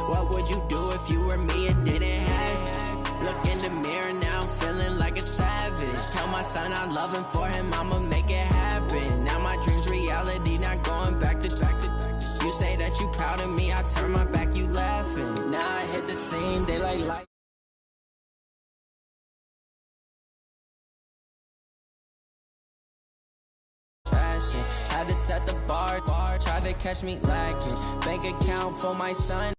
What would you do if you were me and didn't have? Look in the mirror now, I'm feeling like a savage. Tell my son I love him, for him I'ma make it happen. Now my dream's reality, not going back to. You say that you proud of me, I turn my back, you laughing. Now I hit the scene, they like fashion. Had to set the bar, tried to catch me lacking. Bank account for my son.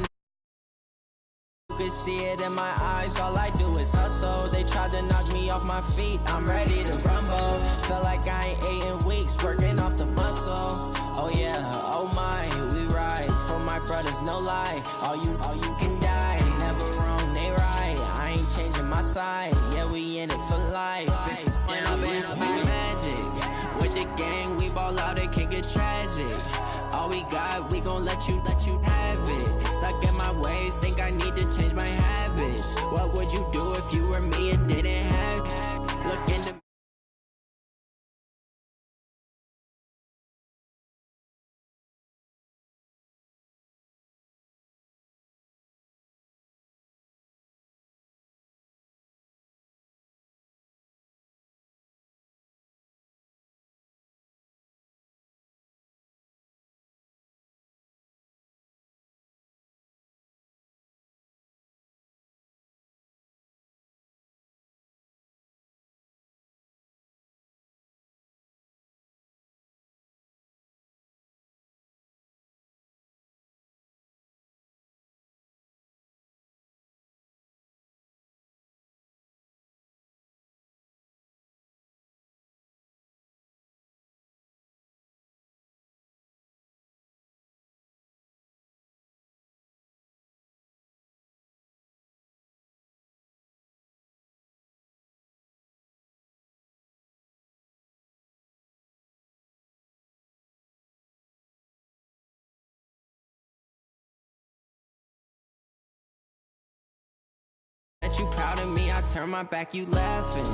You can see it in my eyes, all I do is hustle. They tried to knock me off my feet, I'm ready to rumble. Feel like I ain't ate in weeks, working off the muscle. Oh yeah, oh my, we ride for my brothers, no lie. All you can die, never wrong, they right. I ain't changing my side, yeah, we in it for life. And I've been magic with the gang, we ball out, it can get tragic. All we got, we gon' let you have it. Stuck in my ways, think I need to change my habits. What would you do if you were me and didn't have? Look in the that you proud of me, I turn my back, you laughing.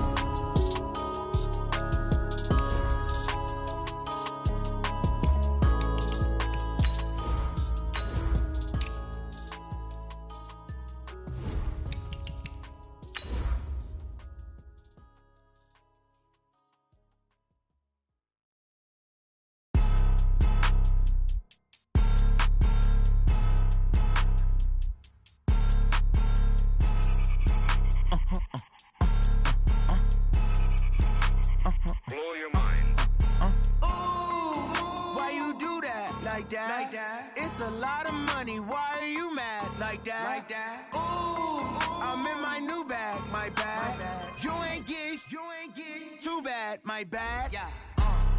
Like that. It's a lot of money. Why are you mad like that? Ooh, I'm in my new bag, my bad. You ain't getting too bad, my bad. Yeah.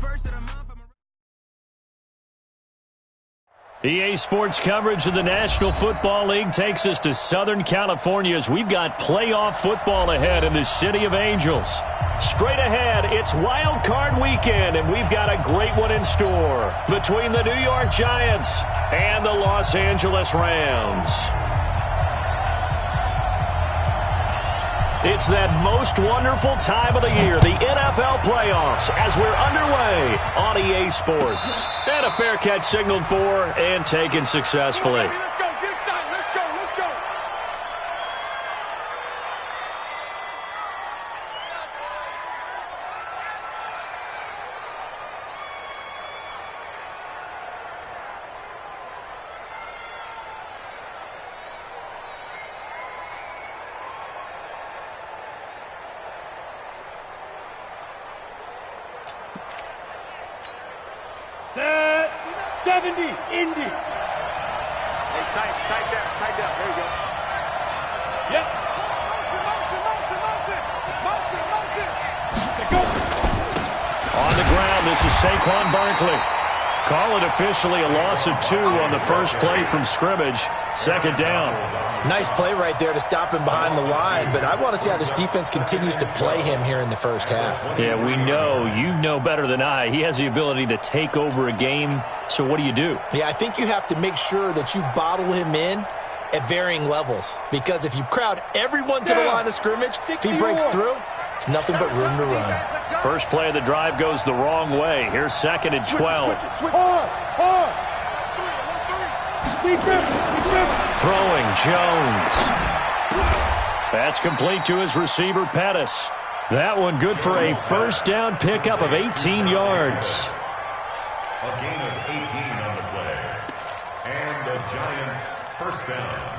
First of the month. EA Sports coverage of the National Football League takes us to Southern California as we've got playoff football ahead in the City of Angels. Straight ahead, it's Wild Card Weekend, and we've got a great one in store between the New York Giants and the Los Angeles Rams. It's that most wonderful time of the year, the NFL playoffs, as we're underway on EA Sports. And a fair catch signaled for and taken successfully. Set 70, Indy. Hey, tight down. There you go. Yep. Motion. Go. On the ground, this is Saquon Barkley. Call it officially a loss of 2 on the first play from scrimmage. Second down. Nice play right there to stop him behind the line, but I want to see how this defense continues to play him here in the first half. Yeah, we know. You know better than I. He has the ability to take over a game, so what do you do? Yeah, I think you have to make sure that you bottle him in at varying levels, because if you crowd everyone to the line of scrimmage, if he breaks through, there's nothing but room to run. First play of the drive goes the wrong way. Here's 2nd and 12. Hard. Defense. Throwing Jones. That's complete to his receiver, Pettis. That one good for a first down pickup of 18 yards. A gain of 18 on the play. And the Giants first down.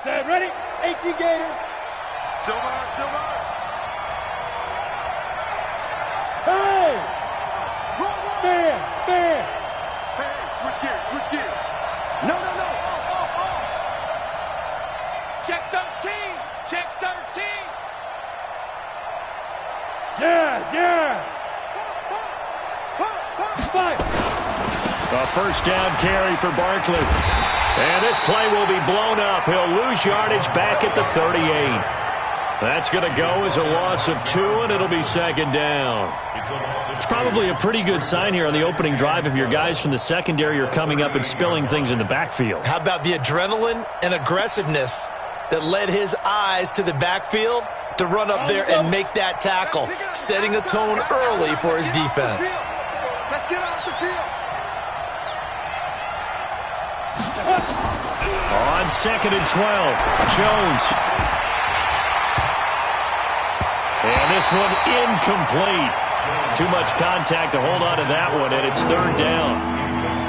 Set, ready? 18 Gator. Silver, Silver. Hey! Fan! Hey, switch gears. No. Check 13! Check 13! Yes! Fire! A first down carry for Barkley. And this play will be blown up. He'll lose yardage back at the 38. That's going to go as a loss of 2, and it'll be second down. It's probably a pretty good sign here on the opening drive if your guys from the secondary are coming up and spilling things in the backfield. How about the adrenaline and aggressiveness that led his eyes to the backfield to run up there and make that tackle, setting a tone early for his defense. Let's get off the field. On 2nd and 12, Jones. And this one incomplete. Too much contact to hold on to that one, and it's third down.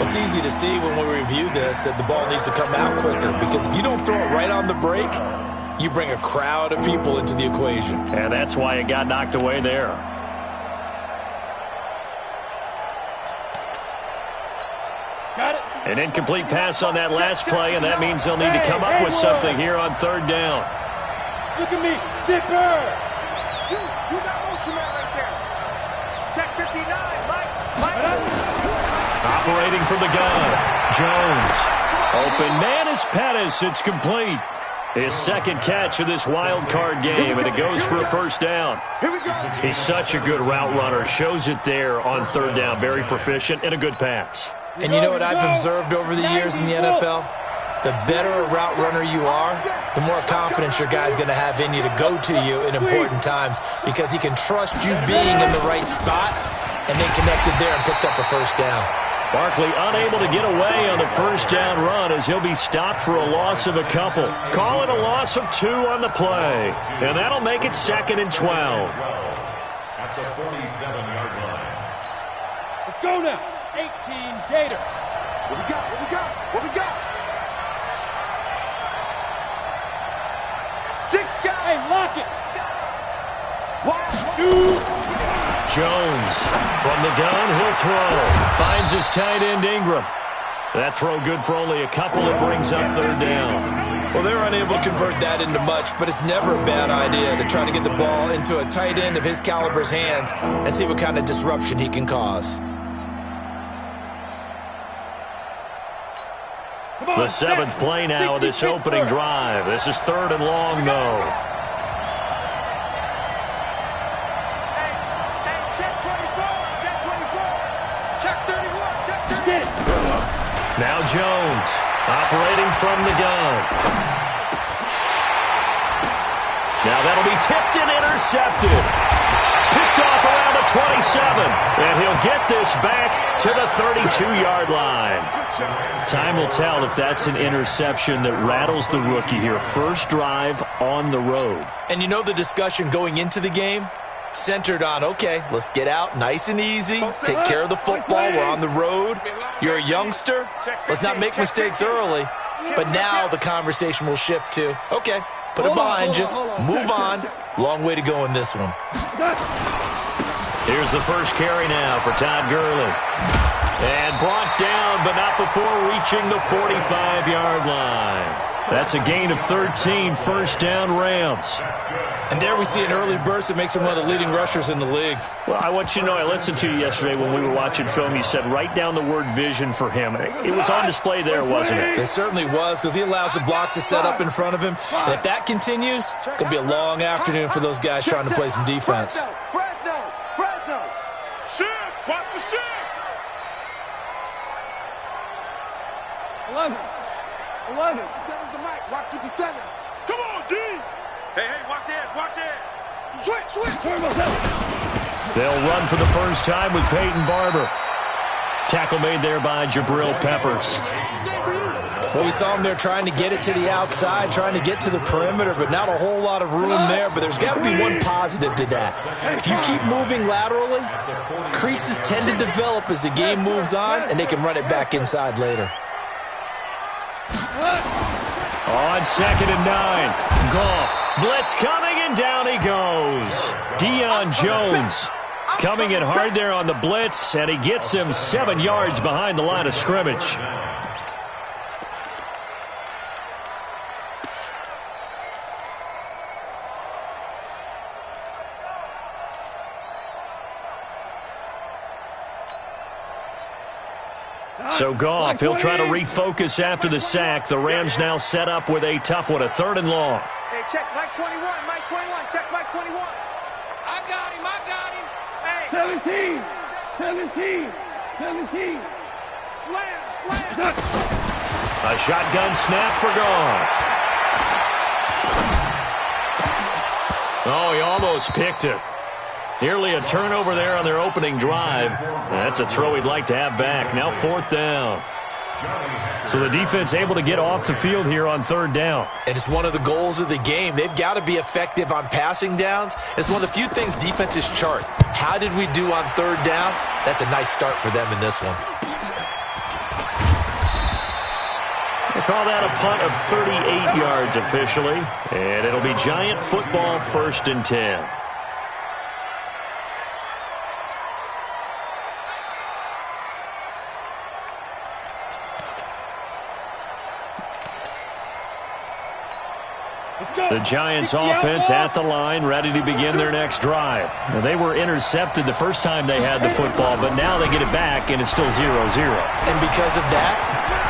It's easy to see when we review this that the ball needs to come out quicker, because if you don't throw it right on the break, you bring a crowd of people into the equation. And that's why it got knocked away there. Got it. An incomplete pass on that last play, and that means they'll need to come up with something here on third down. Look at me. Zipper. You got motion man right there. Check 59, Mike. Operating from the gun, Jones. Open man is Pettis. It's complete. His second catch of this wild card game, and it goes for a first down. Here we go. He's such a good route runner. Shows it there on third down. Very proficient and a good pass. And you know what I've observed over the years in the NFL? The better a route runner you are, the more confidence your guy's going to have in you to go to you in important times, because he can trust you being in the right spot, and they connected there and picked up a first down. Barkley unable to get away on the first down run as he'll be stopped for a loss of a couple. Call it a loss of 2 on the play. And that'll make it 2nd and 12. At the 47-yard line. Let's go now. 18 Gator. What we got? Six guys. Hey, lock it. 1, 2. Jones from the gun, he'll throw. Finds his tight end Ingram. That throw good for only a couple. It brings up third down. Well, they're unable to convert that into much, but it's never a bad idea to try to get the ball into a tight end of his caliber's hands and see what kind of disruption he can cause. The 7th play now of this opening drive. This is 3rd and long, though. Now Jones, operating from the gun. Now that'll be tipped and intercepted. Picked off around the 27. And he'll get this back to the 32-yard line. Time will tell if that's an interception that rattles the rookie here. First drive on the road. And you know the discussion going into the game? Centered on, okay, let's get out nice and easy, take care of the football, we're on the road. You're a youngster, let's not make mistakes early. But now the conversation will shift to, okay, put it behind you, move on. Long way to go in this one. Here's the first carry now for Todd Gurley. And brought down, but not before reaching the 45-yard line. That's a gain of 13, first down Rams. And there we see an early burst that makes him one of the leading rushers in the league. Well, I want you to know, I listened to you yesterday when we were watching film. You said write down the word vision for him. It was on display there, wasn't it? It certainly was, because he allows the blocks to set up in front of him. And if that continues, it's going to be a long afternoon for those guys trying to play some defense. Fresno. Shift. Watch the shift. 11. 57's the mic. Watch 57. Come on, D. Hey, watch it. Switch. They'll run for the first time with Peyton Barber. Tackle made there by Jabril Peppers. Well, we saw him there trying to get it to the outside, trying to get to the perimeter, but not a whole lot of room there. But there's got to be one positive to that. If you keep moving laterally, creases tend to develop as the game moves on, and they can run it back inside later. On 2nd and 9. Goff. Blitz coming, and down he goes. Deion Jones coming in hard there on the blitz, and he gets him 7 yards behind the line of scrimmage. So Goff, he'll try to refocus after the sack. The Rams now set up with a tough one, a 3rd and long. Hey, check Mike 21, Mike 21, check Mike 21. I got him. Hey. 17. Slam. A shotgun snap for Goff. Oh, he almost picked it. Nearly a turnover there on their opening drive. That's a throw he'd like to have back. Now 4th down. So the defense able to get off the field here on 3rd down. And it's one of the goals of the game. They've got to be effective on passing downs. It's one of the few things defenses chart. How did we do on 3rd down? That's a nice start for them in this one. They call that a punt of 38 yards officially. And it'll be Giant football, 1st and 10. The Giants offense at the line, ready to begin their next drive. Now, they were intercepted the first time they had the football, but now they get it back, and it's still 0-0. And because of that,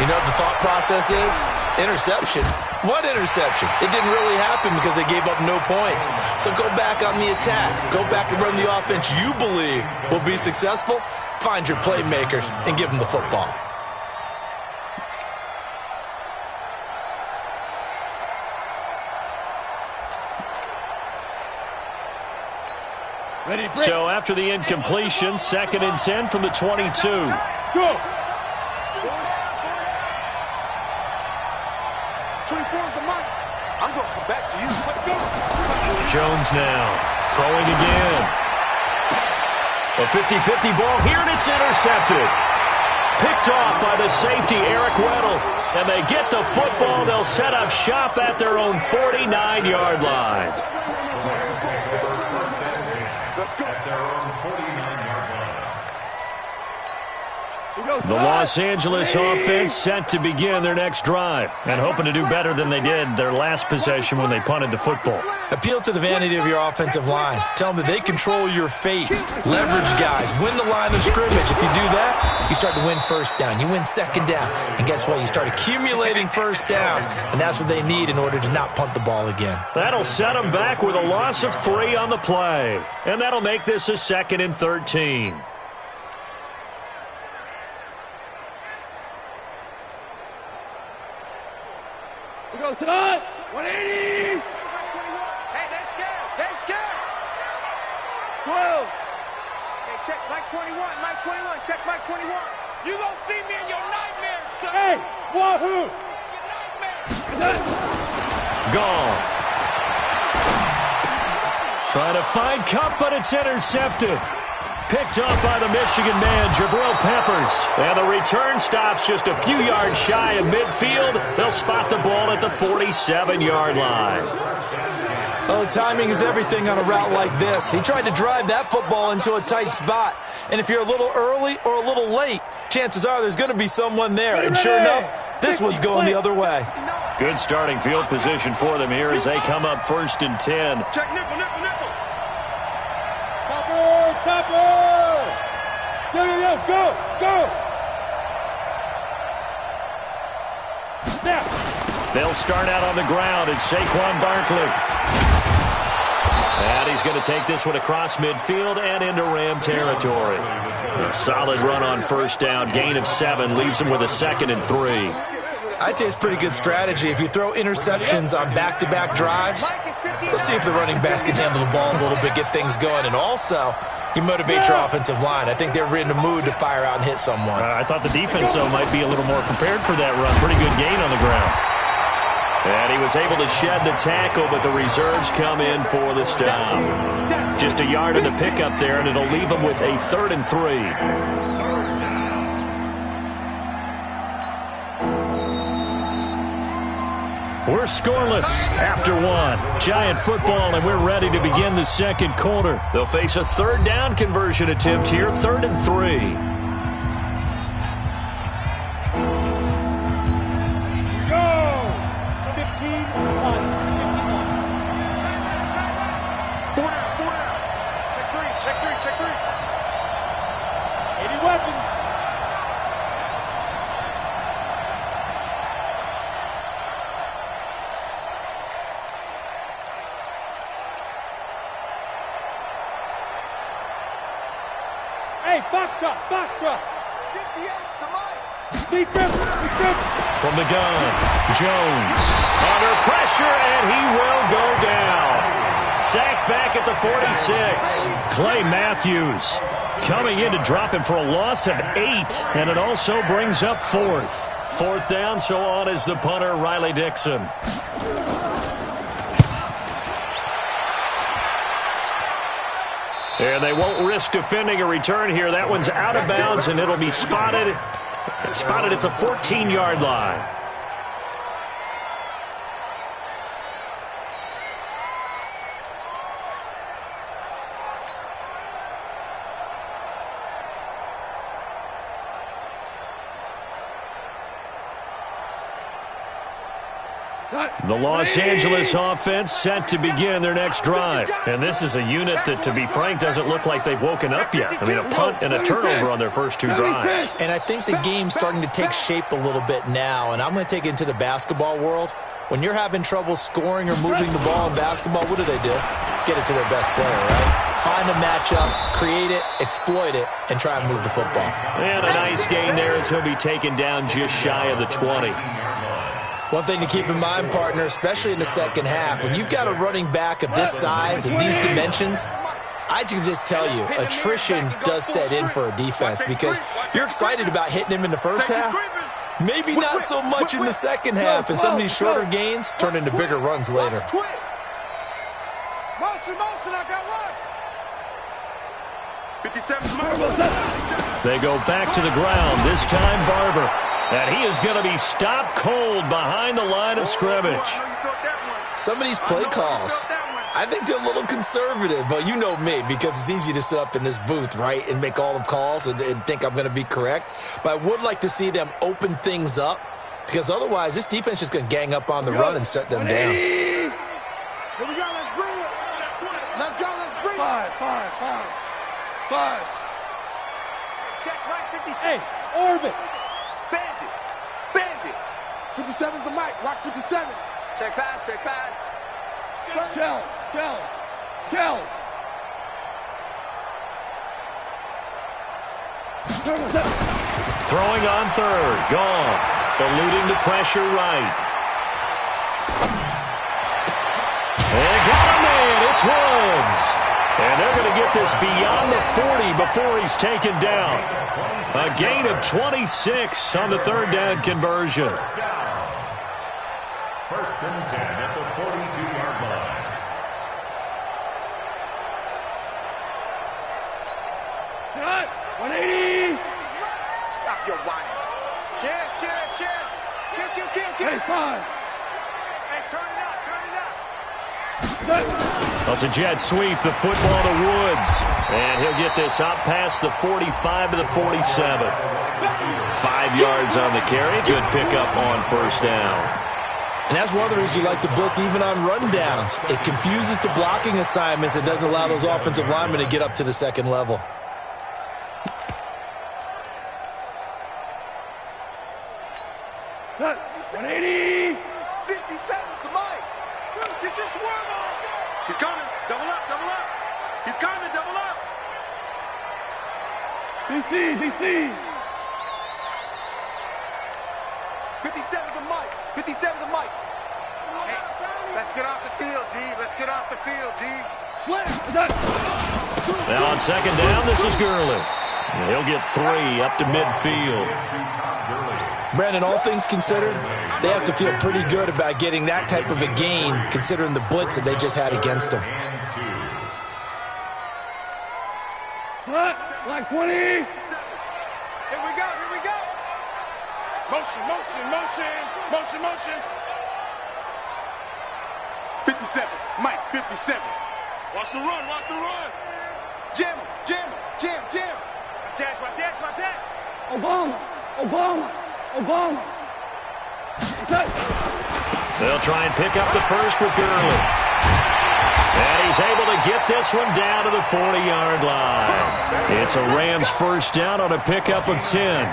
you know what the thought process is? Interception. What interception? It didn't really happen because they gave up no points. So go back on the attack. Go back and run the offense you believe will be successful. Find your playmakers and give them the football. So after the incompletion, 2nd and 10 from the 22. Go. 24's the mic. I'm going to come back to you. Let's go. Jones now throwing again. A 50-50 ball here, and it's intercepted. Picked off by the safety, Eric Weddle. And they get the football. They'll set up shop at their own 49-yard line. The Los Angeles offense set to begin their next drive and hoping to do better than they did their last possession when they punted the football. Appeal to the vanity of your offensive line. Tell them that they control your fate. Leverage guys. Win the line of scrimmage. If you do that, you start to win 1st down. You win 2nd down. And guess what? You start accumulating 1st downs. And that's what they need in order to not punt the ball again. That'll set them back with a loss of 3 on the play. And that'll make this a 2nd and 13. We go to the 180. Hey, they're scared. 12. Hey, check Mike 21, check Mike 21. You gonna see me in your nightmares, son. Hey, wahoo. Your nightmares. Goff. Trying to find Cup, but it's intercepted. Picked up by the Michigan man, Jabril Peppers. And the return stops just a few yards shy of midfield. They'll spot the ball at the 47-yard line. Oh, timing is everything on a route like this. He tried to drive that football into a tight spot. And if you're a little early or a little late, chances are there's going to be someone there. And sure enough, this one's going the other way. Good starting field position for them here as they come up 1st and 10. Check nickel. Topper! Go! Now! They'll start out on the ground. It's Saquon Barkley. And he's going to take this one across midfield and into Ram territory. A solid run on 1st down. Gain of 7 leaves him with a 2nd and 3. I'd say it's pretty good strategy. If you throw interceptions on back-to-back drives, let's see if the running backs can handle the ball a little bit, get things going. And also, You motivate your offensive line. I think they're in the mood to fire out and hit someone. I thought the defense, though, might be a little more prepared for that run. Pretty good gain on the ground. And he was able to shed the tackle, but the reserves come in for the stop. Just a yard in the pickup there, and it'll leave him with a 3rd and 3. We're scoreless after 1. Giant football, and we're ready to begin the second quarter. They'll face a 3rd down conversion attempt here, 3rd and 3. Go! 15-1. 4 down. Check 3. 80 weapons. Hey, Foxtrot. 58's the mic. Lee Griffin. From the gun, Jones under pressure, and he will go down. Sacked back at the 46. Clay Matthews coming in to drop him for a loss of 8, and it also brings up 4th. 4th down, so on is the punter, Riley Dixon. And they won't risk defending a return here. That one's out of bounds, and it'll be spotted at the 14-yard line. The Los Angeles offense set to begin their next drive. And this is a unit that, to be frank, doesn't look like they've woken up yet. I mean, a punt and a turnover on their first 2 drives. And I think the game's starting to take shape a little bit now. And I'm going to take it into the basketball world. When you're having trouble scoring or moving the ball in basketball, what do? Get it to their best player, right? Find a matchup, create it, exploit it, and try and move the football. And a nice gain there as he'll be taken down just shy of the 20. One thing to keep in mind, partner, especially in the second half, when you've got a running back of this size and these dimensions, I can just tell you, attrition does set in for a defense because you're excited about hitting him in the first half. Maybe not so much in the second half, and some of these shorter gains turn into bigger runs later. Motion, I got one. 57. They go back to the ground, this time Barber. And he is going to be stopped cold behind the line of scrimmage. Some of these play calls, I think they're a little conservative, but you know me, because it's easy to sit up in this booth, right, and make all the calls and think I'm going to be correct. But I would like to see them open things up, because otherwise this defense is going to gang up on the run and shut them down. Here we go, let's bring it. Let's bring it. Five. Check right 56. Hey, orbit. Bandit. 57's the mic. Watch 57. Check pass. Shell. Throwing on 3rd, Goff, eluding the pressure right. And got him in, it's Woods. And they're going to get this beyond the 40 before he's taken down. A gain of 26 on the 3rd down conversion. 1st and 10 at the 42-yard line. Cut. 180. Stop your whining. Cheer. Kill. Hey, 5. Hey, turn it up. Well, it's a jet sweep, the football to Woods. And he'll get this out past the 45 to the 47. 5 yards on the carry. Good pickup on 1st down. And that's one of the reasons you like to blitz even on rundowns. It confuses the blocking assignments. It doesn't allow those offensive linemen to get up to the second level. Cut. 180. 57's the mic. Get your swerve on. He's coming. Double up. He's coming. Double up. CC. 57's the mic. Hey, let's get off the field, D. Let's get off the field, D. Slam. Now on second down, this is Gurley. He'll get 3 up to midfield. Brandon, all things considered, they have to feel pretty good about getting that type of a gain, considering the blitz that they just had against them. Like 20. Here we go. Motion. 57. Mike, 57. Watch the run. Jam. Watch that. Obama. They'll try and pick up the first with Gurley. And he's able to get this one down to the 40-yard line. It's a Rams first down on a pickup of 10.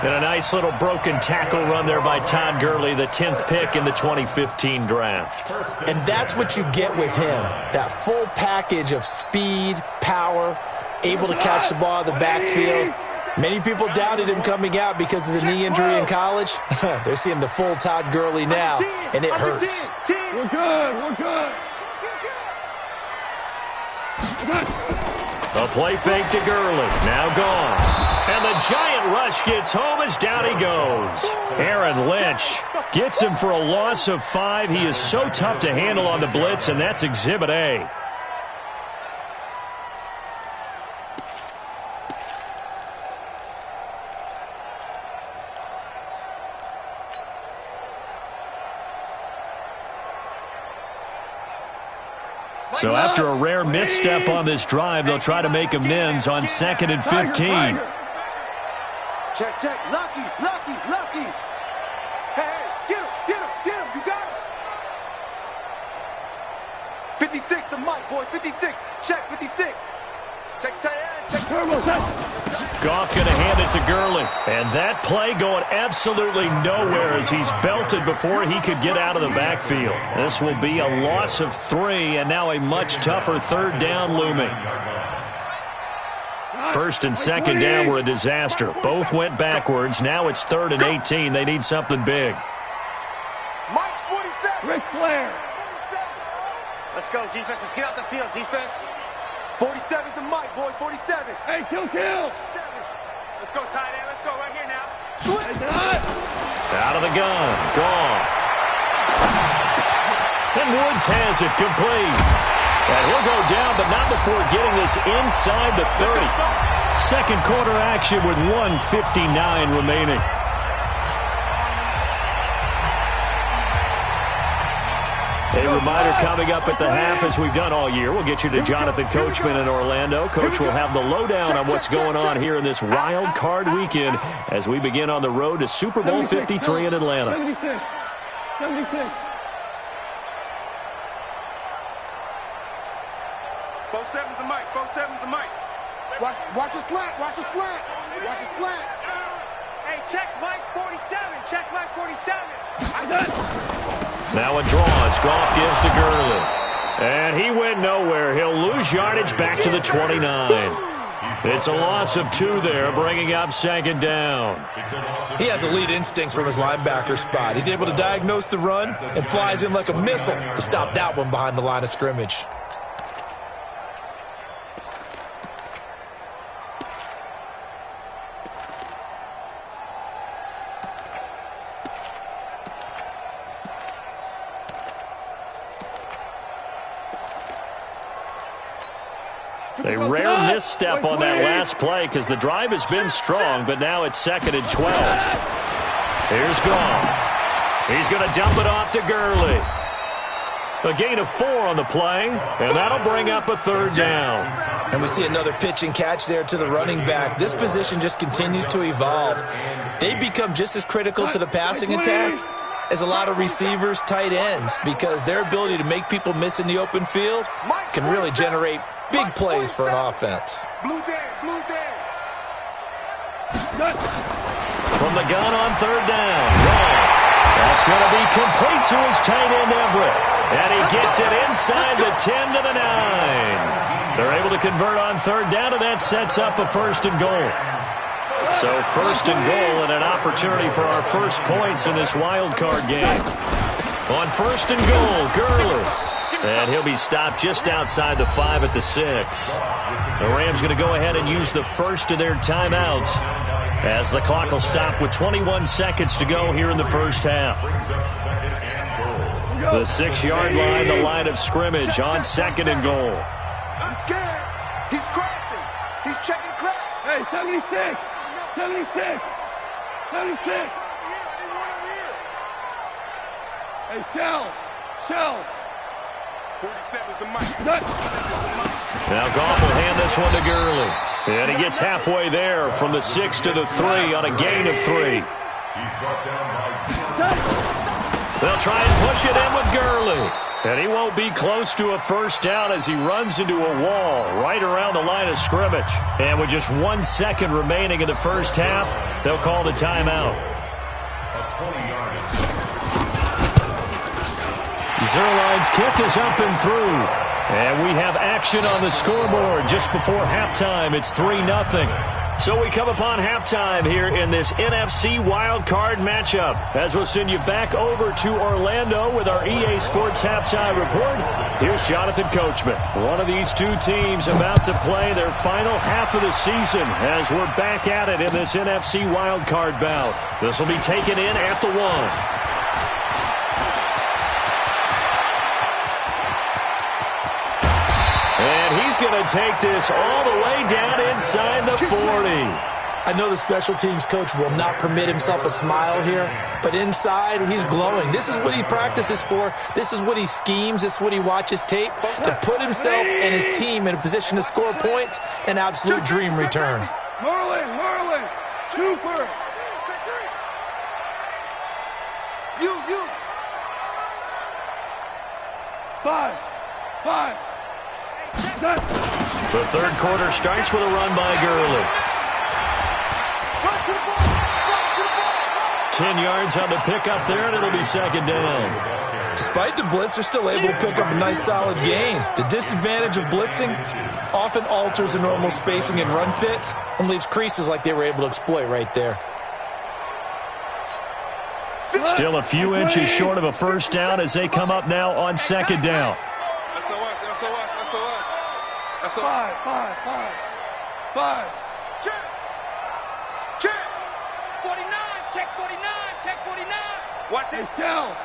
And a nice little broken tackle run there by Todd Gurley, the 10th pick in the 2015 draft. And that's what you get with him, that full package of speed, power, able to catch the ball in the backfield. Many people doubted him coming out because of the knee injury in college. They're seeing the full Todd Gurley now, and it hurts. We're good. A play fake to Gurley, now gone. And the giant rush gets home as down he goes. Aaron Lynch gets him for a loss of 5. He is so tough to handle on the blitz, and that's Exhibit A. So after a rare misstep on this drive, they'll try to make amends on 2nd and 15. Check. Lucky. Hey, get him. You got him. 56, the mic, boys. 56. Check 56. Check tight end. Check turbo. Goff going to hand it to Gurley. And that play going absolutely nowhere as he's belted before he could get out of the backfield. This will be a loss of 3, and now a much tougher 3rd down looming. 1st and 2nd down were a disaster. Both went backwards. Now it's 3rd and 18. They need something big. Mike's 47. Ric Flair. Let's go, defense. Let's get out the field, defense. 47's the mic, boys. 47. Hey, kill. Let's go, tight end. Let's go right here now. Out of the gun. Goff. And Woods has it complete. And he'll go down, but not before getting this inside the 30. Second quarter action with 1:59 remaining. A reminder coming up at the half, as we've done all year. We'll get you to Jonathan Coachman in Orlando. Coach will have the lowdown on what's going on here in this wild card weekend as we begin on the road to Super Bowl 53 in Atlanta. 76. 47's the mic. 47's the mic. Watch a slant. Hey, check Mike 47. Check Mike 47. Now a draw as Goff gives to Gurley. And he went nowhere. He'll lose yardage back to the 29. It's a loss of 2 there, bringing up 2nd down. He has elite instincts from his linebacker spot. He's able to diagnose the run and flies in like a missile to stop that one behind the line of scrimmage. A rare misstep on that last play because the drive has been strong, but now it's 2nd and 12. Here's Goff. He's going to dump it off to Gurley. A gain of 4 on the play, and that'll bring up a 3rd down. And we see another pitch and catch there to the running back. This position just continues to evolve. They become just as critical to the passing attack as a lot of receivers, tight ends, because their ability to make people miss in the open field can really generate big plays for an offense. Blue day. From the gun on 3rd down. That's going to be complete to his tight end, Everett. And he gets it inside the 10 to the 9. They're able to convert on 3rd down, and that sets up a 1st and goal. So 1st and goal and an opportunity for our first points in this wild card game. On first and goal, Gurley. And he'll be stopped just outside the 5 at the 6. The Rams going to go ahead and use the first of their timeouts as the clock will stop with 21 seconds to go here in the first half. The 6-yard line, the line of scrimmage on second and goal. He's scared. He's crossing. He's checking crap. Hey, 76. 76. 76. Hey, Shell. 47's the mic. Now Goff will hand this one to Gurley. And he gets halfway there from the 6 to the 3 on a gain of 3. They'll try and push it in with Gurley. And he won't be close to a first down as he runs into a wall right around the line of scrimmage. And with just 1 second remaining in the first half, they'll call the timeout. Zerline's kick is up and through. And we have action on the scoreboard just before halftime. It's 3-0. So we come upon halftime here in this NFC wildcard matchup. As we'll send you back over to Orlando with our EA Sports halftime report, here's Jonathan Coachman. One of these two teams about to play their final half of the season as we're back at it in this NFC wildcard bout. This will be taken in at the 1. He's going to take this all the way down inside the 40. I know the special teams coach will not permit himself a smile here, but inside he's glowing. This is what he practices for. This is what he schemes. This is what he watches tape to put himself and his team in a position to score points. An absolute dream return. Merlin, Cooper. You. 5. The third quarter starts with a run by Gurley. 10 yards on the pickup there, and it'll be second down. Despite the blitz, they're still able to pick up a nice solid gain. The disadvantage of blitzing often alters the normal spacing and run fits and leaves creases like they were able to exploit right there. Still a few inches short of a first down as they come up now on second down. That's 5. Check. 49, check 49. Watch it. Shell.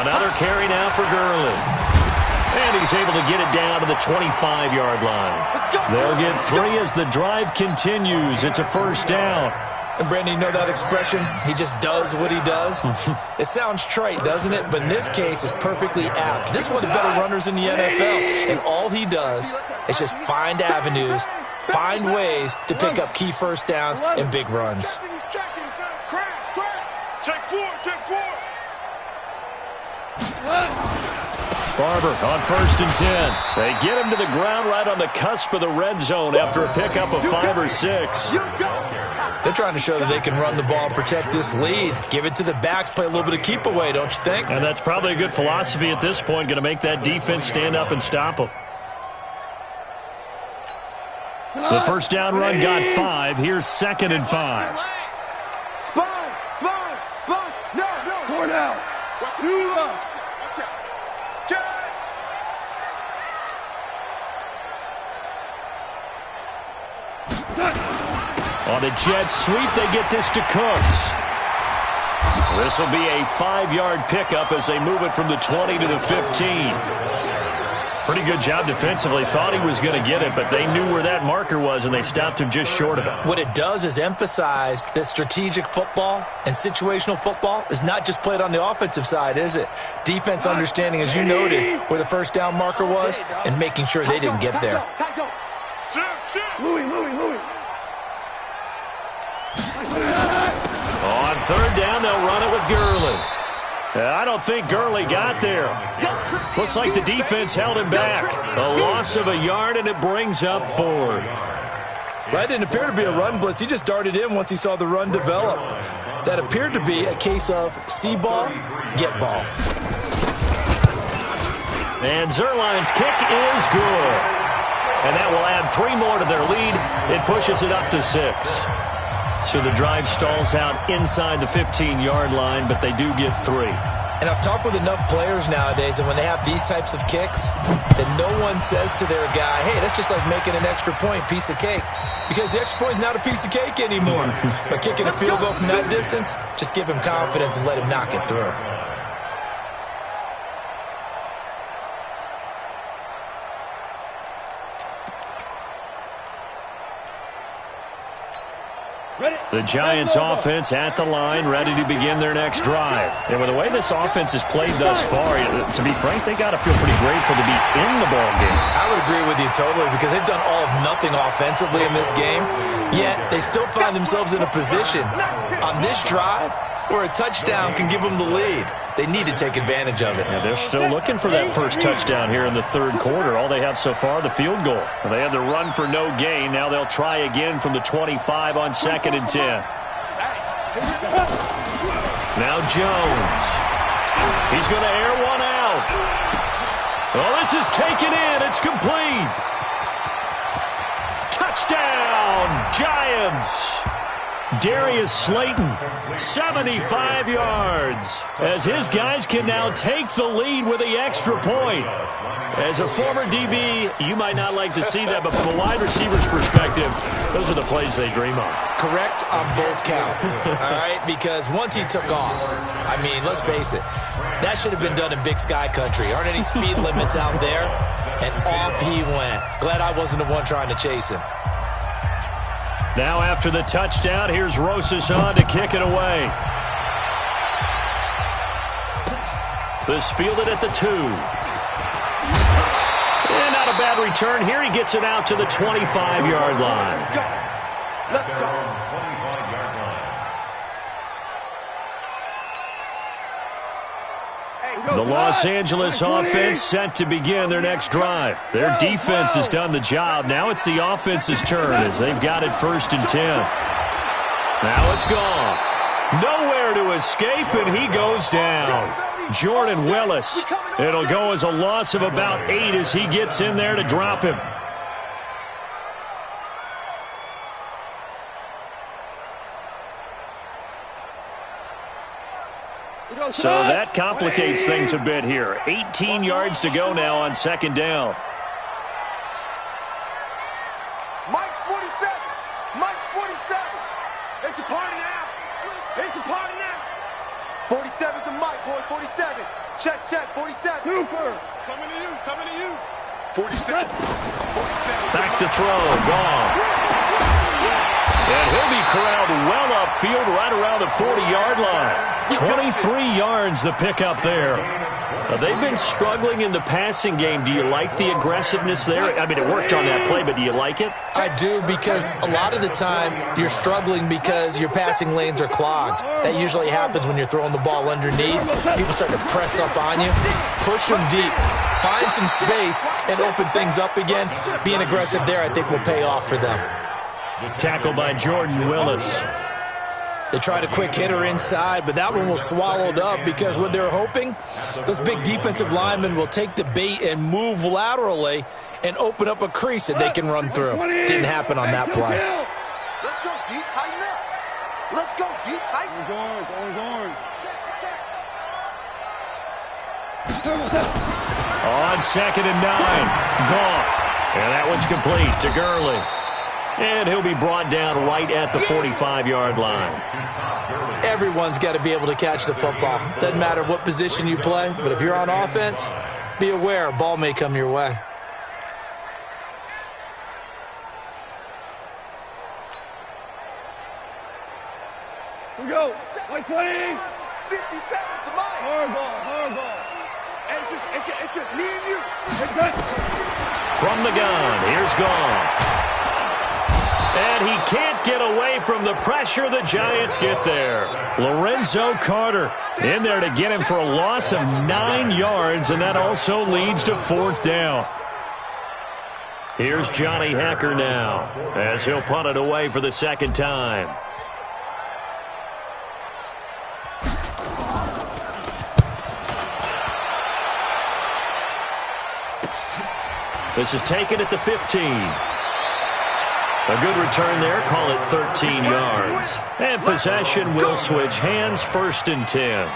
Another carry now for Gurley. And he's able to get it down to the 25-yard line. They'll get 3 as the drive continues. It's a first down. And, Brandon, you know that expression? He just does what he does? It sounds trite, doesn't it? But in this case, it's perfectly apt. This is one of the better runners in the NFL. And all he does is just find avenues, find ways to pick up key first downs and big runs. He's checking. Crash. Check 4. Barber on first and 10. They get him to the ground right on the cusp of the red zone after a pickup of 5 or 6. They're trying to show that they can run the ball and protect this lead. Give it to the backs, play a little bit of keep away, don't you think? And that's probably a good philosophy at this point, going to make that defense stand up and stop them. The first down run got 5. Here's second and 5. Sponge. No. 4 down. 2 up. Check. On the jet sweep, they get this to Cooks. This will be a 5-yard pickup as they move it from the 20 to the 15. Pretty good job defensively. Thought he was going to get it, but they knew where that marker was, and they stopped him just short of it. What it does is emphasize that strategic football and situational football is not just played on the offensive side, is it? Defense understanding, as you noted, where the first down marker was and making sure they didn't get there. Louis. On third down, they'll run it with Gurley. I don't think Gurley got there. Looks like the defense held him back. A loss of a yard, and it brings up 4th. That didn't appear to be a run blitz. He just darted in once he saw the run develop. That appeared to be a case of see ball, get ball. And Zerline's kick is good. And that will add 3 more to their lead. It pushes it up to 6. So the drive stalls out inside the 15-yard line, but they do get 3. And I've talked with enough players nowadays, and when they have these types of kicks, that no one says to their guy, hey, that's just like making an extra point, piece of cake. Because the extra point is not a piece of cake anymore. But kicking a field goal from that distance, just give him confidence and let him knock it through. The Giants offense at the line, ready to begin their next drive. And with the way this offense has played thus far, to be frank, they got to feel pretty grateful to be in the ball game. I would agree with you totally, because they've done all of nothing offensively in this game, yet they still find themselves in a position on this drive where a touchdown can give them the lead. They need to take advantage of it. Yeah, they're still looking for that first touchdown here in the third quarter. All they have so far, the field goal. They had the run for no gain. Now they'll try again from the 25 on 2nd and 10. Now Jones. He's going to air one out. Oh, this is taken in. It's complete. Touchdown, Giants. Darius Slayton, 75 yards, as his guys can now take the lead with the extra point. As a former DB, you might not like to see that, but from a wide receiver's perspective, those are the plays they dream of. Correct on both counts, all right? Because once he took off, I mean, let's face it, that should have been done in Big Sky country. Aren't any speed limits out there? And off he went. Glad I wasn't the one trying to chase him. Now after the touchdown, here's Rosas on to kick it away. This fielded at the 2. And not a bad return here. He gets it out to the 25-yard line. Let's go. The Los Angeles offense set to begin their next drive. Their defense has done the job. Now it's the offense's turn as they've got it 1st and 10. Now it's gone. Nowhere to escape, and he goes down. Jordan Willis. It'll go as a loss of about 8 as he gets in there to drop him. So that complicates things a bit here. 18 yards to go now on 2nd down. Mike's 47. Mike's 47. It's a party now. It's a party now. 47's the Mike, boy. 47. Check, 47. Super. Coming to you. Coming to you. 47. 47. Back to throw. Gone. And he'll be corralled well upfield right around the 40-yard line. 23 yards the pickup there. They've been struggling in the passing game. Do you like the aggressiveness there? I mean, it worked on that play, but do you like it? I do, because a lot of the time you're struggling because your passing lanes are clogged. That usually happens when you're throwing the ball underneath. People start to press up on you. Push them deep. Find some space and open things up again. Being aggressive there, I think, will pay off for them. Tackle by Jordan Willis. They tried a quick hitter inside, but that one was swallowed up because what they're hoping, those big defensive linemen will take the bait and move laterally and open up a crease that they can run through. Didn't happen on that play. Let's go deep, tighten up. Let's go deep, tighten. Orange. On 2nd and 9, Goff. And that one's complete to Gurley. And he'll be brought down right at the 45-yard line. Everyone's got to be able to catch the football. Doesn't matter what position you play, but if you're on offense, be aware a ball may come your way. Here we go. Like playing. 57 to Mike. Hard ball. And it's just me and you. From the gun, here's Goff. And he can't get away from the pressure. The Giants get there. Lorenzo Carter in there to get him for a loss of 9 yards, and that also leads to 4th down. Here's Johnny Hacker now as he'll punt it away for the 2nd time. This is taken at the 15. A good return there. Call it 13 yards. And possession will switch hands, 1st and 10.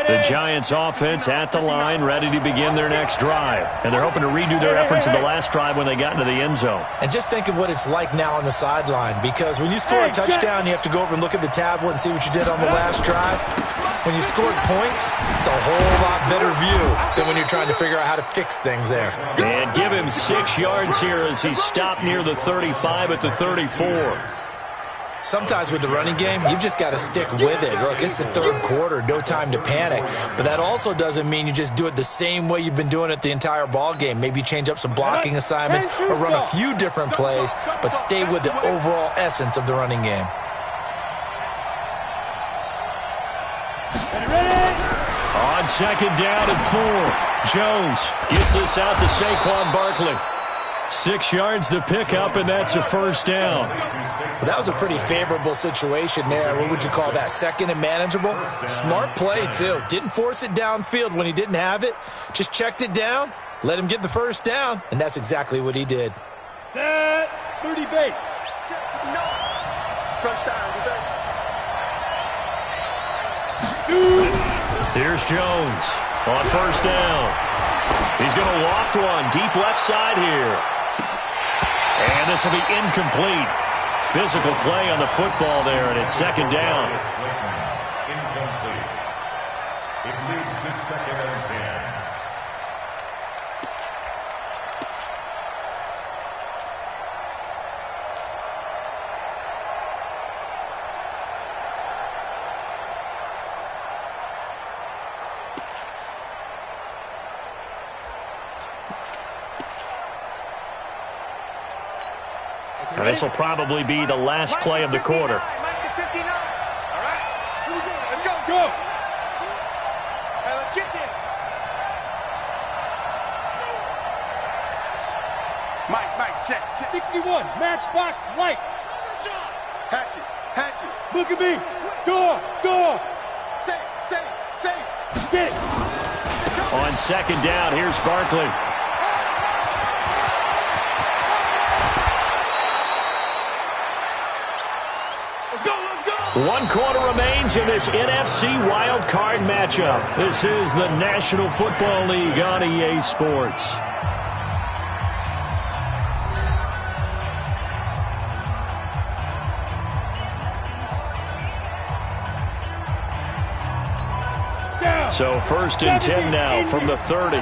The Giants offense at the line, ready to begin their next drive. And they're hoping to redo their efforts in the last drive when they got into the end zone. And just think of what it's like now on the sideline, because when you score a touchdown, you have to go over and look at the tablet and see what you did on the last drive. When you scored points, it's a whole lot better view than when you're trying to figure out how to fix things there. And give him 6 yards here as he stopped near the 35 at the 34. Sometimes with the running game, you've just got to stick with it. Look, it's the 3rd quarter, no time to panic. But that also doesn't mean you just do it the same way you've been doing it the entire ball game. Maybe change up some blocking assignments or run a few different plays, but stay with the overall essence of the running game. On 2nd down and 4, Jones gets this out to Saquon Barkley. 6 yards the pickup, and that's a 1st down. Well, that was a pretty favorable situation there. What would you call that? 2nd and manageable? Smart play, too. Didn't force it downfield when he didn't have it. Just checked it down, let him get the 1st down, and that's exactly what he did. Set, 30 base. No. Crunch down, defense. Here's Jones on 1st down. He's going to loft one deep left side here. And this will be incomplete. Physical play on the football there, and it's 2nd down. Incomplete. It leads to 2nd and 10. And this will probably be the last play of the quarter. All right, here we go. Let's go. Go. All right, let's get there. Mike, check. 61, matchbox lights. Hatchet. Look at me. Door. Safe. Get it. On 2nd down, here's Barkley. One quarter remains in this NFC Wild Card matchup. This is the National Football League on EA Sports. So 1st and 10 now from the 30.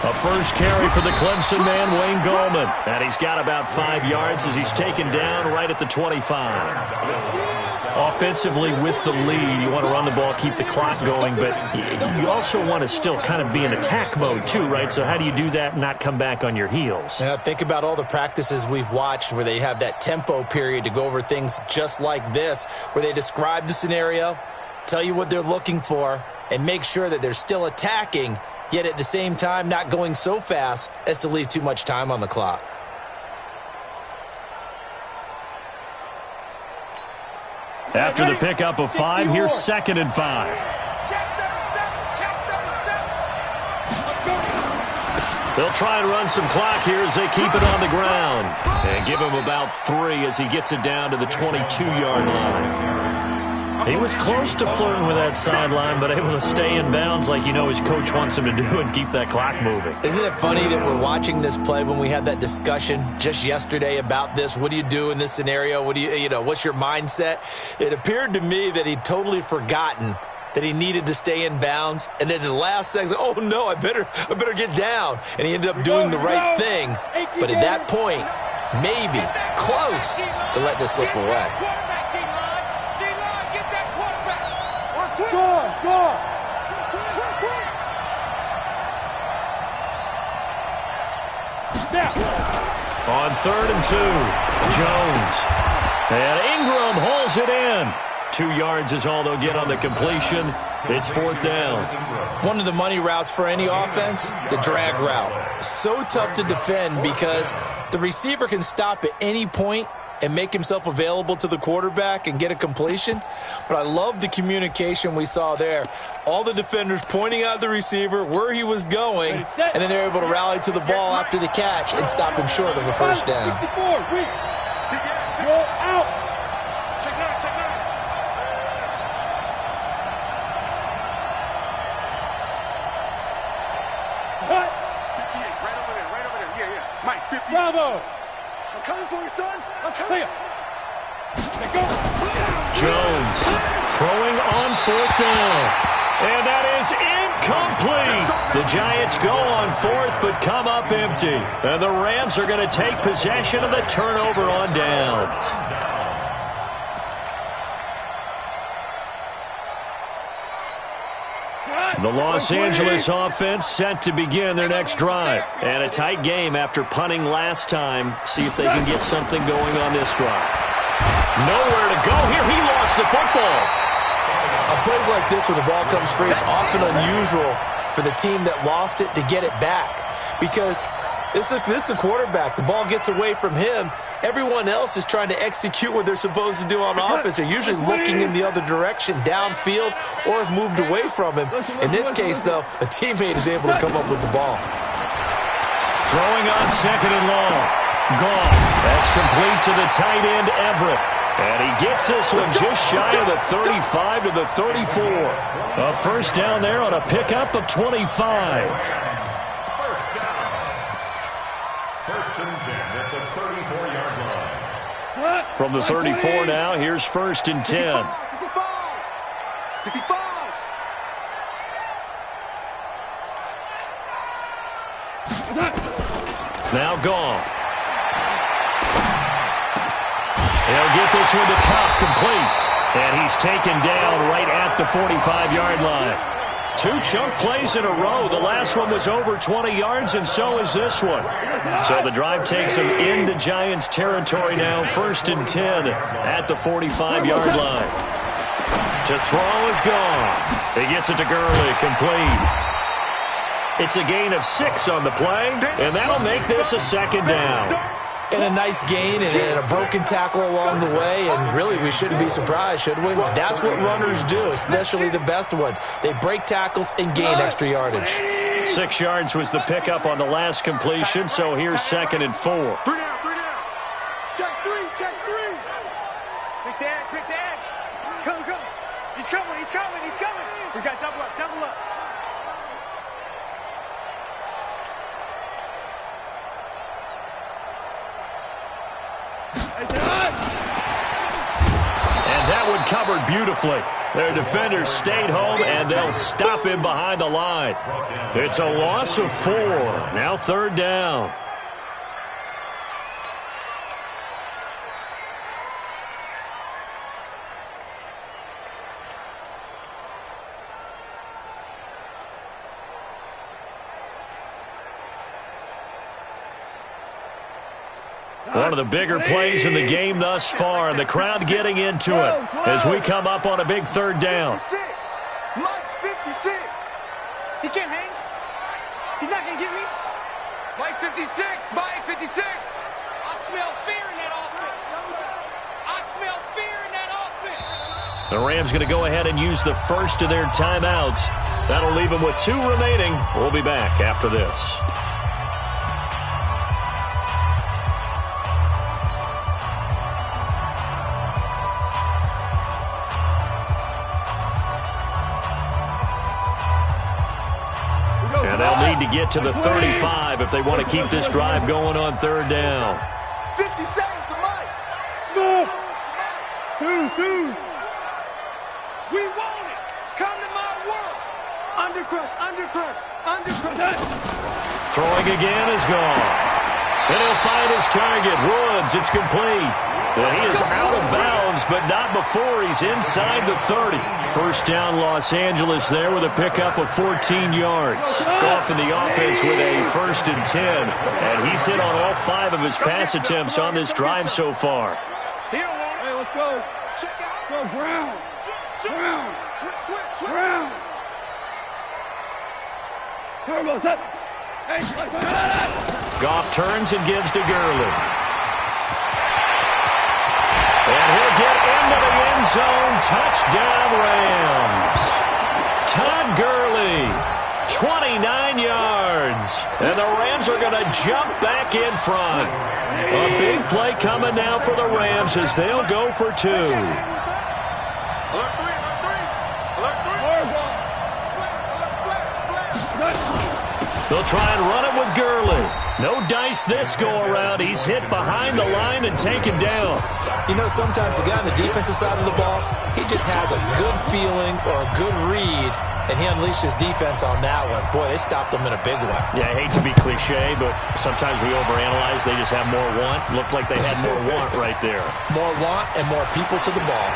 A first carry for the Clemson man, Wayne Gallman. And he's got about 5 yards as he's taken down right at the 25. Offensively with the lead, you want to run the ball, keep the clock going, but you also want to still kind of be in attack mode too, right? So how do you do that and not come back on your heels? Think about all the practices we've watched where they have that tempo period to go over things just like this, where they describe the scenario, tell you what they're looking for, and make sure that they're still attacking, yet at the same time not going so fast as to leave too much time on the clock. After the pickup of 5, here's 2nd and 5. They'll try and run some clock here as they keep it on the ground. And give him about 3 as he gets it down to the 22-yard line. He was close to flirting with that sideline, but able to stay in bounds like you know his coach wants him to do and keep that clock moving. Isn't it funny that we're watching this play when we had that discussion just yesterday about this? What do you do in this scenario? What do you know, what's your mindset? It appeared to me that he'd totally forgotten that he needed to stay in bounds, and then at the last second, oh no, I better get down. And he ended up doing the right thing, but at that point, maybe close to letting it slip away. Go. On 3rd and 2, Jones. And Ingram holds it in. 2 yards is all they'll get on the completion. It's 4th down. One of the money routes for any offense, the drag route. So tough to defend because the receiver can stop at any point and make himself available to the quarterback and get a completion. But I love the communication we saw there. All the defenders pointing out the receiver, where he was going, and then they're able to rally to the ball after the catch and stop him short of a first down. 64, roll out. Check now, check now. Cut. 58, right over there. Yeah. Mike, 50. Bravo. I'm coming for you, son. I'm coming. Let go. Jones throwing on 4th down. And that is incomplete. The Giants go on 4th but come up empty. And the Rams are going to take possession of the turnover on downs. The Los Angeles offense set to begin their next drive. And a tight game after punting last time. See if they can get something going on this drive. Nowhere to go here. He lost the football. On plays like this when the ball comes free, it's often unusual for the team that lost it to get it back. Because this is the quarterback. The ball gets away from him. Everyone else is trying to execute what they're supposed to do on offense. They're usually looking in the other direction, downfield, or have moved away from him. In this case, though, a teammate is able to come up with the ball. Throwing on 2nd and long. Gone. That's complete to the tight end, Everett. And he gets this one just shy of the 35 to the 34. A first down there on a pickup of 25. First and 10 at the 34-yard line. From the 34 now, here's 1st and 10. 65. Now gone. He'll get this one to Cobb, complete. And he's taken down right at the 45-yard line. 2 chunk plays in a row. The last one was over 20 yards, and so is this one. So the drive takes him into Giants territory now. 1st and 10 at the 45-yard line. To throw is gone. He gets it to Gurley, complete. It's a gain of 6 on the play, and that'll make this a 2nd down. And a nice gain and a broken tackle along the way, and really we shouldn't be surprised, should we? That's what runners do, especially the best ones. They break tackles and gain extra yardage. 6 yards was the pickup on the last completion, so here's 2nd and 4. 3 down. Check 3. Quick dash. Come. He's coming. We got double up. And that one covered beautifully. Their defenders stayed home, and they'll stop him behind the line. It's a loss of 4. Now 3rd down. One of the bigger plays in the game thus far, and the crowd getting into it as we come up on a big 3rd down. 56. Mike's 56. He can't hang. He's not going to get me. Mike 56. Mike 56. I smell fear in that offense. I smell fear in that offense. The Rams going to go ahead and use the first of their timeouts. That'll leave them with 2 remaining. We'll be back after this. And they'll need to get to the 35 if they want to keep this drive going on 3rd down. 50 seconds to Mike. Stop. 2. We want it. Come to my world. Undercrush. Throwing again is gone. And he'll find his target. Woods, it's complete. Well, he is out of bounds, but not before he's inside the 30. First down, Los Angeles there with a pickup of 14 yards. Goff in the offense with a 1st and 10. And he's hit on all 5 of his pass attempts on this drive so far. Hey, let's go. Check out. Go ground. Ground. Switch. Ground. Turbo set. Hey, Goff turns and gives to Gurley. And he'll get into the end zone. Touchdown, Rams. Todd Gurley, 29 yards. And the Rams are going to jump back in front. A big play coming now for the Rams as they'll go for 2. They'll try and run it with Gurley. No dice this go-around. He's hit behind the line and taken down. You know, sometimes the guy on the defensive side of the ball, he just has a good feeling or a good read, and he unleashed his defense on that one. Boy, they stopped him in a big one. Yeah, I hate to be cliche, but sometimes we overanalyze. They just have more want. Looked like they had more want right there. More want and more people to the ball.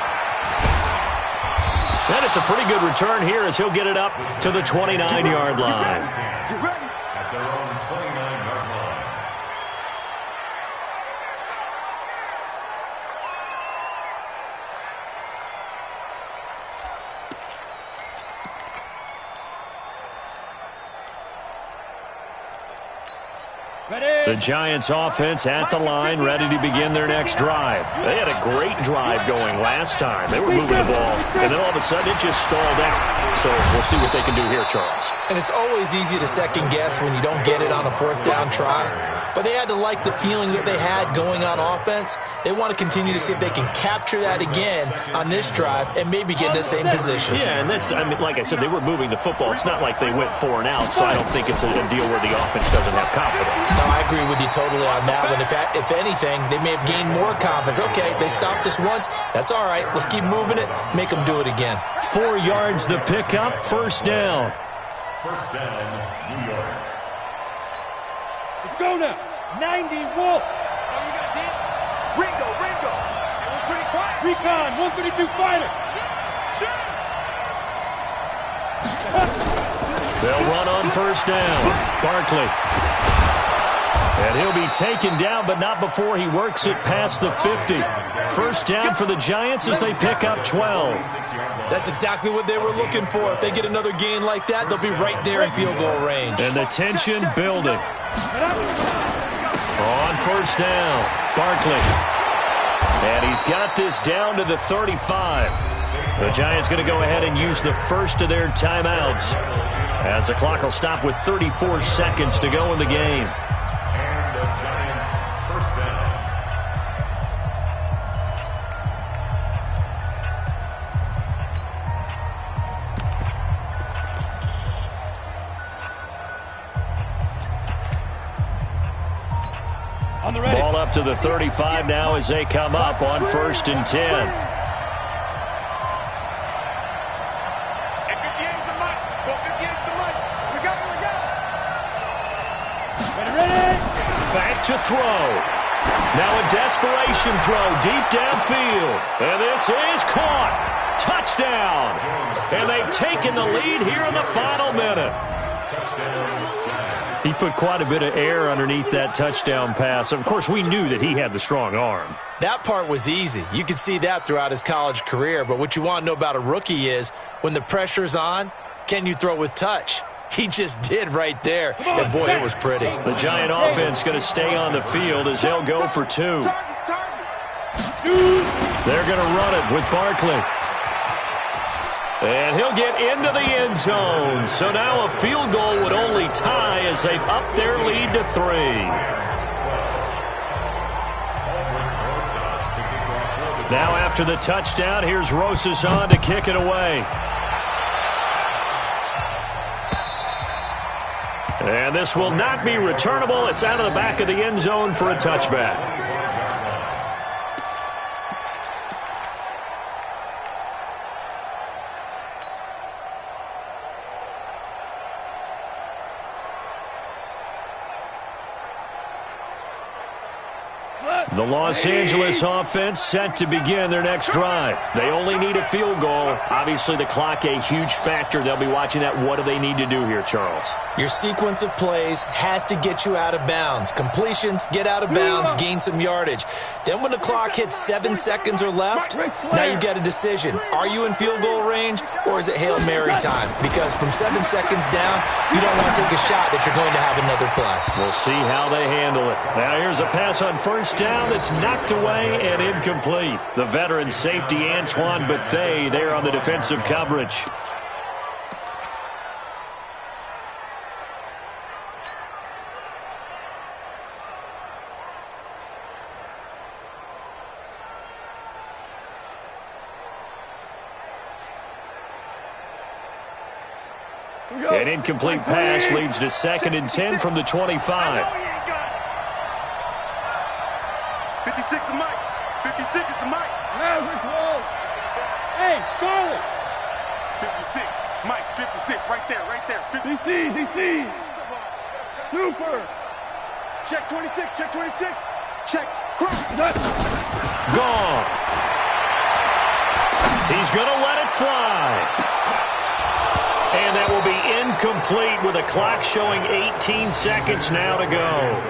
And it's a pretty good return here as he'll get it up to the 29-yard line. Get ready. At their own 29-yard line. The Giants offense at the line, ready to begin their next drive. They had a great drive going last time. They were moving the ball, and then all of a sudden it just stalled out. So we'll see what they can do here, Charles. And it's always easy to second guess when you don't get it on a 4th down try. But they had to like the feeling that they had going on offense. They want to continue to see if they can capture that again on this drive and maybe get in the same position. Yeah, and that's, I mean, like I said, they were moving the football. It's not like they went 4 and out, so I don't think it's a deal where the offense doesn't have confidence. No, I agree with you totally on that one. If anything, they may have gained more confidence. Okay, they stopped us once. That's all right. Let's keep moving it. Make them do it again. 4 yards the pickup, 1st down. 1st down, New York. Let's go now. 90 Wolf. Ringo. It was pretty quiet. Recon 132 fighter. They'll run on 1st down. Barkley. And he'll be taken down, but not before he works it past the 50. 1st down for the Giants as they pick up 12. That's exactly what they were looking for. If they get another gain like that, they'll be right there in field goal range. And the tension building. On 1st down, Barkley. And he's got this down to the 35. The Giants going to go ahead and use the first of their timeouts as the clock will stop with 34 seconds to go in the game. And the Giants 1st down. On the ready. Ball up to the 35 now as they come up on 1st and 10. Back to throw. Now a desperation throw deep downfield. And this is caught. Touchdown. And they've taken the lead here in the final minute. He put quite a bit of air underneath that touchdown pass. Of course, we knew that he had the strong arm. That part was easy. You could see that throughout his college career. But what you want to know about a rookie is when the pressure's on, can you throw with touch? He just did right there. And, boy, it was pretty. The Giant offense going to stay on the field as they'll go for 2. They're going to run it with Barkley. And he'll get into the end zone. So now a field goal would only tie as they've upped their lead to 3. Now after the touchdown, here's Rosas on to kick it away. And this will not be returnable. It's out of the back of the end zone for a touchback. The Los Angeles offense set to begin their next drive. They only need a field goal. Obviously, the clock a huge factor. They'll be watching that. What do they need to do here, Charles? Your sequence of plays has to get you out of bounds. Completions, get out of bounds, gain some yardage. Then when the clock hits 7 seconds or left, now you get a decision. Are you in field goal range or is it Hail Mary time? Because from 7 seconds down, you don't want to take a shot that you're going to have another play. We'll see how they handle it. Now here's a pass on first down that's knocked away and incomplete. The veteran safety Antoine Bethea there on the defensive coverage. An incomplete pass leads to 2nd and 10 from the 25. 56 is Mike. 56 is the Mike. Hey, Charlie. 56. Mike, 56. Right there, right there. DC. Super. Check 26, check 26. Check. Cross. Gone. He's going to let it fly. And that will be incomplete with a clock showing 18 seconds now to go.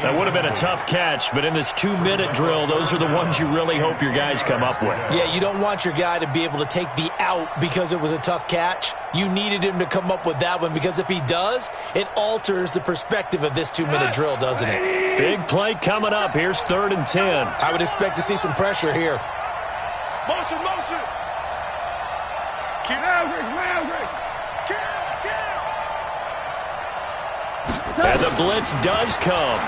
That would have been a tough catch, but in this 2-minute drill, those are the ones you really hope your guys come up with. Yeah, you don't want your guy to be able to take the out because it was a tough catch. You needed him to come up with that one because if he does, it alters the perspective of this 2-minute drill, doesn't it? Big play coming up. Here's 3rd and 10. I would expect to see some pressure here. Motion. Maverick. And the blitz does come.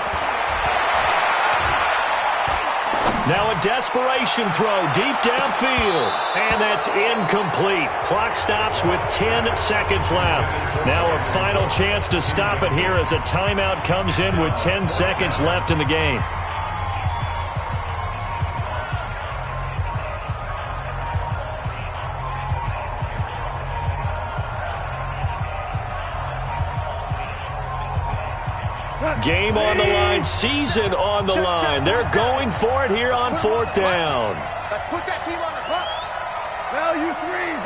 Now a desperation throw deep downfield. And that's incomplete. Clock stops with 10 seconds left. Now a final chance to stop it here as a timeout comes in with 10 seconds left in the game. Game on the line, season on the line. They're going for it here on 4th down. Let's put that team on the clock. Value three.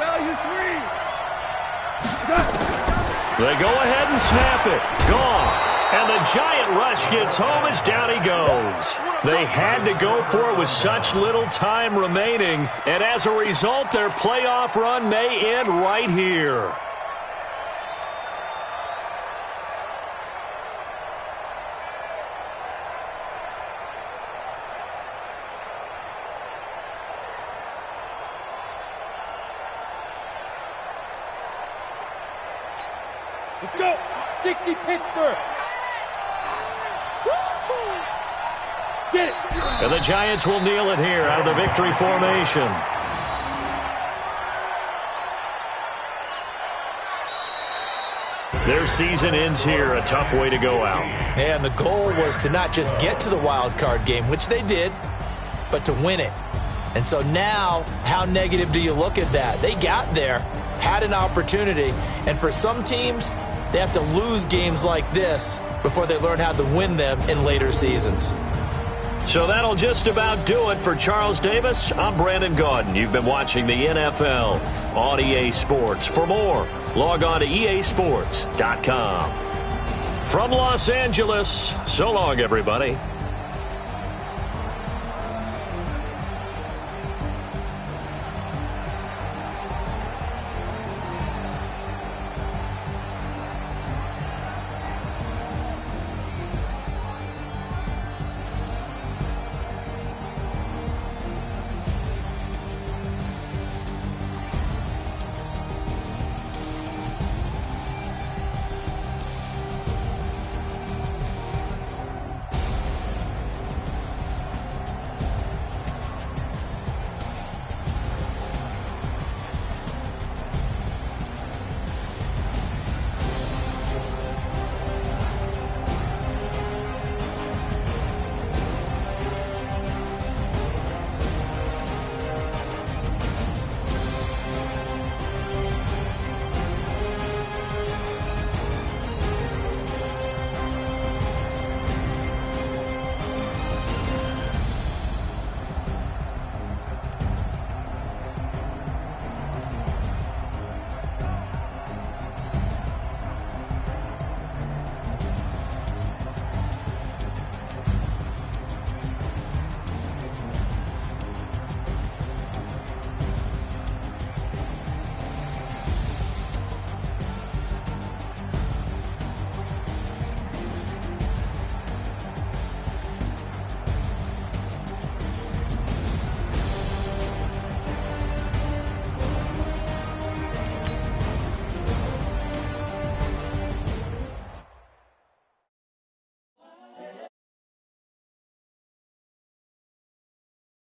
They go ahead and snap it. Gone. And the giant rush gets home as down he goes. They had to go for it with such little time remaining. And as a result, their playoff run may end right here. Let's go. 60 Pittsburgh. Get it. And the Giants will kneel it here out of the victory formation. Their season ends here. A tough way to go out. And the goal was to not just get to the wild card game, which they did, but to win it. And so now, how negative do you look at that? They got there, had an opportunity, and for some teams, they have to lose games like this before they learn how to win them in later seasons. So that'll just about do it for Charles Davis. I'm Brandon Gaudin. You've been watching the NFL on EA Sports. For more, log on to easports.com. From Los Angeles, so long, everybody.